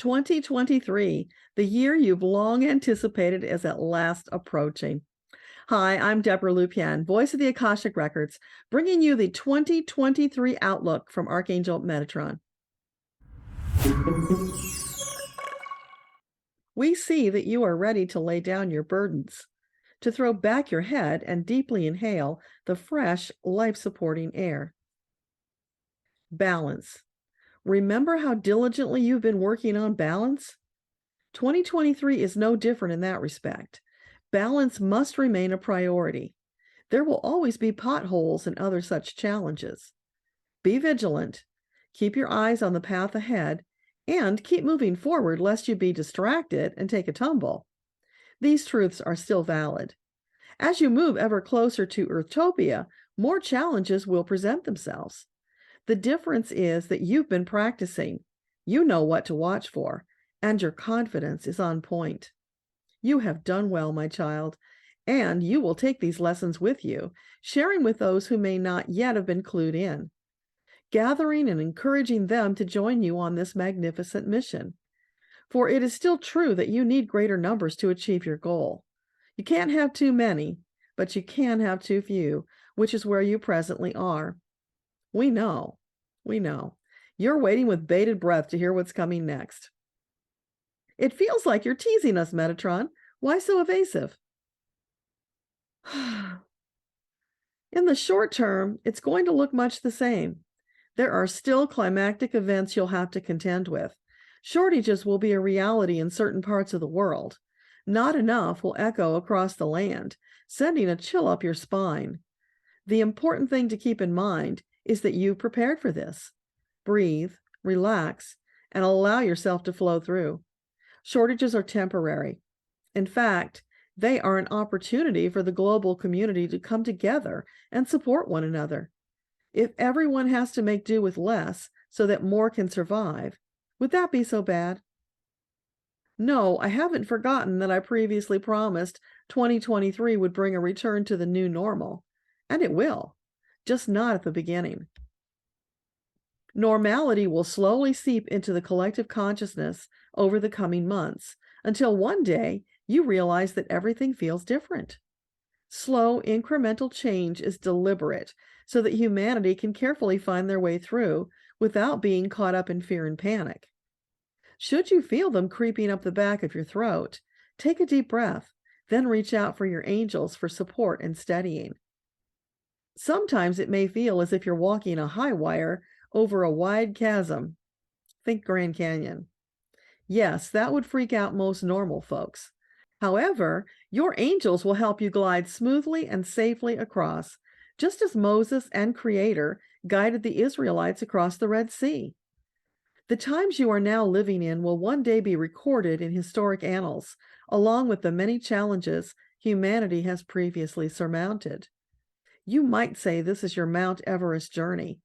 2023, the year you've long anticipated, is at last approaching. Hi, I'm Debbra Lupien, voice of the Akashic Records, bringing you the 2023 outlook from Archangel Metatron. We see that you are ready to lay down your burdens, to throw back your head and deeply inhale the fresh, life-supporting air. Balance. Remember how diligently you've been working on balance? 2023 is no different in that respect. Balance must remain a priority. There will always be potholes and other such challenges. Be vigilant, keep your eyes on the path ahead, and keep moving forward lest you be distracted and take a tumble. These truths are still valid. As you move ever closer to Earthtopia, more challenges will present themselves. The difference is that you've been practicing. You know what to watch for, and your confidence is on point. You have done well, my child, and you will take these lessons with you, sharing with those who may not yet have been clued in, gathering and encouraging them to join you on this magnificent mission. For it is still true that you need greater numbers to achieve your goal. You can't have too many, but you can have too few, which is where you presently are. We know. You're waiting with bated breath to hear what's coming next. It feels like you're teasing us, Metatron. Why so evasive? In the short term, it's going to look much the same. There are still climactic events you'll have to contend with. Shortages will be a reality in certain parts of the world. Not enough will echo across the land, sending a chill up your spine. The important thing to keep in mind is that you've prepared for this. Breathe, relax, and allow yourself to flow through. Shortages are temporary. In fact, they are an opportunity for the global community to come together and support one another. If everyone has to make do with less so that more can survive, would that be so bad? No, I haven't forgotten that I previously promised 2023 would bring a return to the new normal, and it will, just not at the beginning. Normality will slowly seep into the collective consciousness over the coming months, until one day you realize that everything feels different. Slow, incremental change is deliberate so that humanity can carefully find their way through without being caught up in fear and panic. Should you feel them creeping up the back of your throat, take a deep breath, then reach out for your angels for support and steadying. Sometimes it may feel as if you're walking a high wire over a wide chasm. Think Grand Canyon. Yes, that would freak out most normal folks. However, your angels will help you glide smoothly and safely across, just as Moses and Creator guided the Israelites across the Red Sea. The times you are now living in will one day be recorded in historic annals, along with the many challenges humanity has previously surmounted. You might say this is your Mount Everest journey,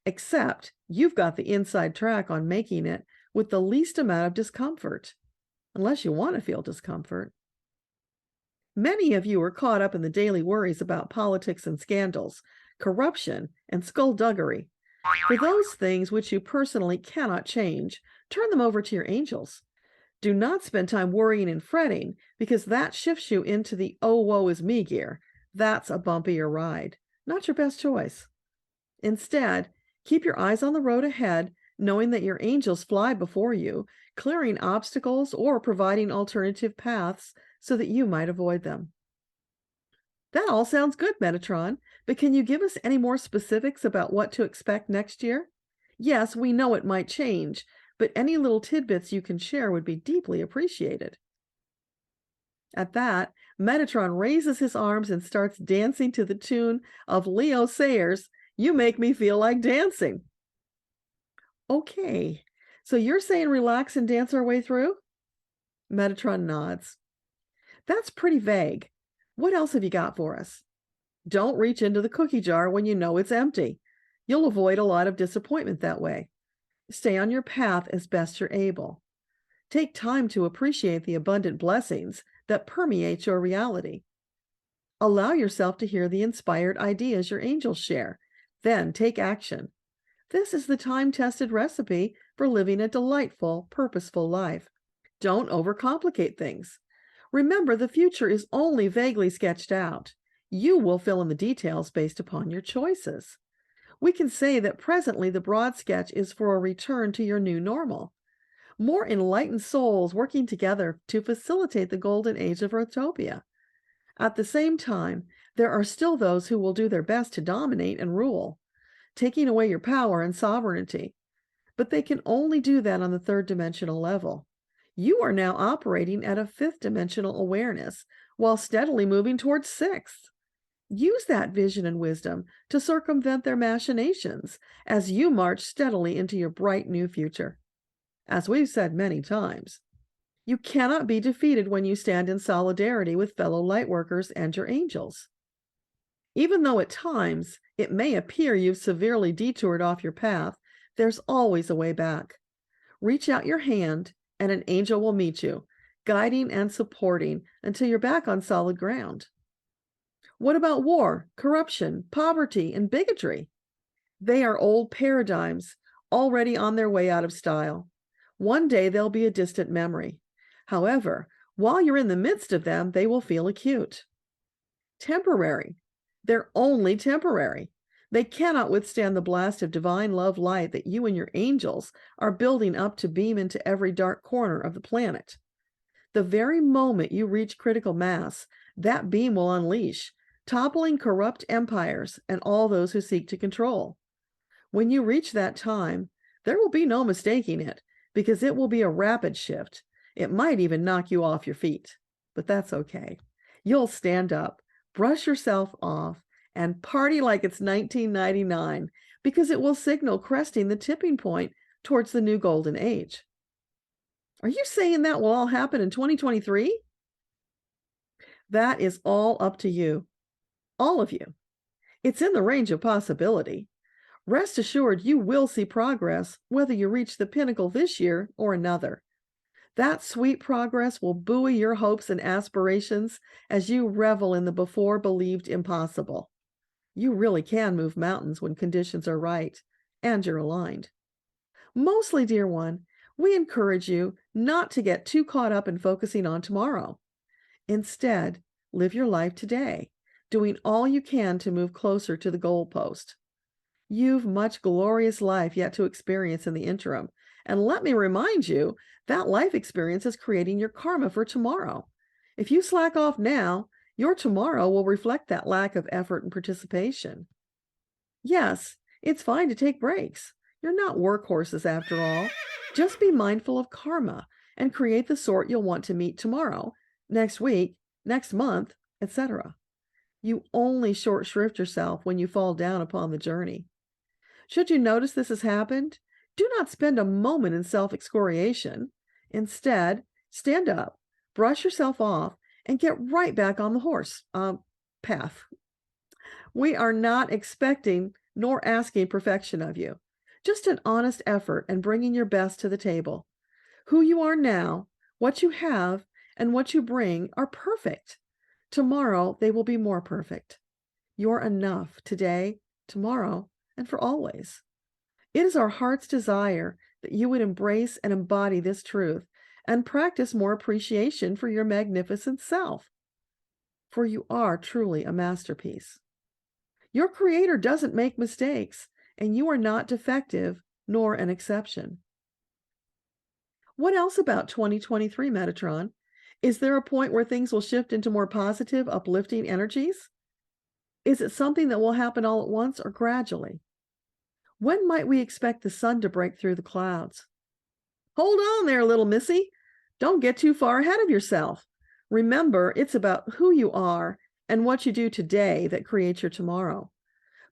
except you've got the inside track on making it with the least amount of discomfort, unless you want to feel discomfort. Many of you are caught up in the daily worries about politics and scandals, corruption, and skullduggery. For those things which you personally cannot change, turn them over to your angels. Do not spend time worrying and fretting, because that shifts you into the "oh, woe is me" gear. That's a bumpier ride, not your best choice. Instead, keep your eyes on the road ahead, knowing that your angels fly before you, clearing obstacles or providing alternative paths so that you might avoid them. That all sounds good, Metatron, but can you give us any more specifics about what to expect next year? Yes, we know it might change, but any little tidbits you can share would be deeply appreciated. At that, Metatron raises his arms and starts dancing to the tune of Leo Sayers' "You Make Me Feel Like Dancing." Okay, so you're saying relax and dance our way through? Metatron nods. That's pretty vague. What else have you got for us? Don't reach into the cookie jar when you know it's empty. You'll avoid a lot of disappointment that way. Stay on your path as best you're able. Take time to appreciate the abundant blessings that permeate your reality. Allow yourself to hear the inspired ideas your angels share. Then take action. This is the time-tested recipe for living a delightful, purposeful life. Don't overcomplicate things. Remember, the future is only vaguely sketched out. You will fill in the details based upon your choices. We can say that presently the broad sketch is for a return to your new normal. More enlightened souls working together to facilitate the golden age of Utopia. At the same time, there are still those who will do their best to dominate and rule, taking away your power and sovereignty. But they can only do that on the third dimensional level. You are now operating at a fifth dimensional awareness while steadily moving towards sixth. Use that vision and wisdom to circumvent their machinations as you march steadily into your bright new future. As we've said many times, you cannot be defeated when you stand in solidarity with fellow lightworkers and your angels. Even though at times it may appear you've severely detoured off your path, there's always a way back. Reach out your hand and an angel will meet you, guiding and supporting until you're back on solid ground. What about war, corruption, poverty, and bigotry? They are old paradigms, already on their way out of style. One day they'll be a distant memory. However, while you're in the midst of them, they will feel acute. Temporary. They're only temporary. They cannot withstand the blast of divine love light that you and your angels are building up to beam into every dark corner of the planet. The very moment you reach critical mass, that beam will unleash, toppling corrupt empires and all those who seek to control. When you reach that time, there will be no mistaking it, because it will be a rapid shift. It might even knock you off your feet, but that's okay. You'll stand up, brush yourself off, and party like it's 1999, because it will signal cresting the tipping point towards the new golden age. Are you saying that will all happen in 2023? That is all up to you. All of you. It's in the range of possibility. Rest assured you will see progress whether you reach the pinnacle this year or another. That sweet progress will buoy your hopes and aspirations as you revel in the before believed impossible. You really can move mountains when conditions are right and you're aligned. Mostly, dear one, we encourage you not to get too caught up in focusing on tomorrow. Instead, live your life today, doing all you can to move closer to the goalpost. You've much glorious life yet to experience in the interim, and let me remind you that life experience is creating your karma for tomorrow. If you slack off now, your tomorrow will reflect that lack of effort and participation. Yes, it's fine to take breaks. You're not workhorses after all. Just be mindful of karma and create the sort you'll want to meet tomorrow, next week, next month, etc. You only short shrift yourself when you fall down upon the journey. Should you notice this has happened, do not spend a moment in self-excoriation. Instead, stand up, brush yourself off, and get right back on the horse path. We are not expecting nor asking perfection of you, just an honest effort and bringing your best to the table. Who you are now, what you have, and what you bring are perfect. Tomorrow, they will be more perfect. You're enough today, tomorrow, and for always. It is our heart's desire that you would embrace and embody this truth and practice more appreciation for your magnificent self. For you are truly a masterpiece. Your Creator doesn't make mistakes, and you are not defective nor an exception. What else about 2023, Metatron? Is there a point where things will shift into more positive, uplifting energies? Is it something that will happen all at once or gradually? When might we expect the sun to break through the clouds? Hold on there, little missy. Don't get too far ahead of yourself. Remember, it's about who you are and what you do today that creates your tomorrow.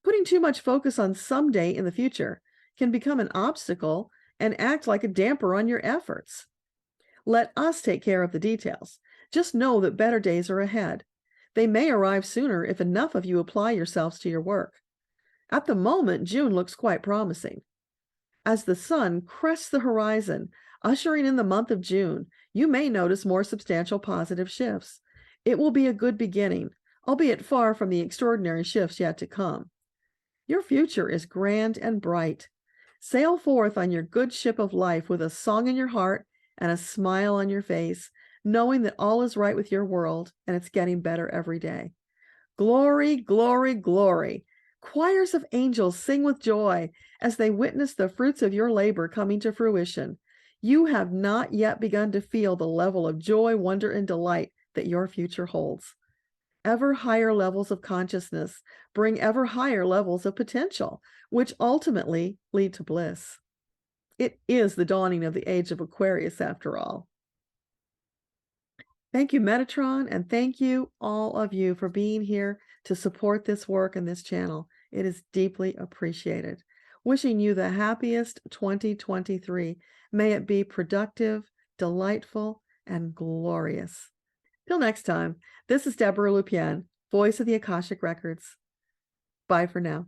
Putting too much focus on someday in the future can become an obstacle and act like a damper on your efforts. Let us take care of the details. Just know that better days are ahead. They may arrive sooner if enough of you apply yourselves to your work. At the moment, June looks quite promising. As the sun crests the horizon, ushering in the month of June, you may notice more substantial positive shifts. It will be a good beginning, albeit far from the extraordinary shifts yet to come. Your future is grand and bright. Sail forth on your good ship of life with a song in your heart and a smile on your face, knowing that all is right with your world and it's getting better every day. Glory, glory, glory. Choirs of angels sing with joy as they witness the fruits of your labor coming to fruition. You have not yet begun to feel the level of joy, wonder, and delight that your future holds. Ever higher levels of consciousness bring ever higher levels of potential, which ultimately lead to bliss. It is the dawning of the age of Aquarius, after all. Thank you, Metatron, and thank you, all of you, for being here to support this work and this channel. It is deeply appreciated. Wishing you the happiest 2023. May it be productive, delightful, and glorious. Till next time, this is Deborah Lupien, voice of the Akashic Records. Bye for now.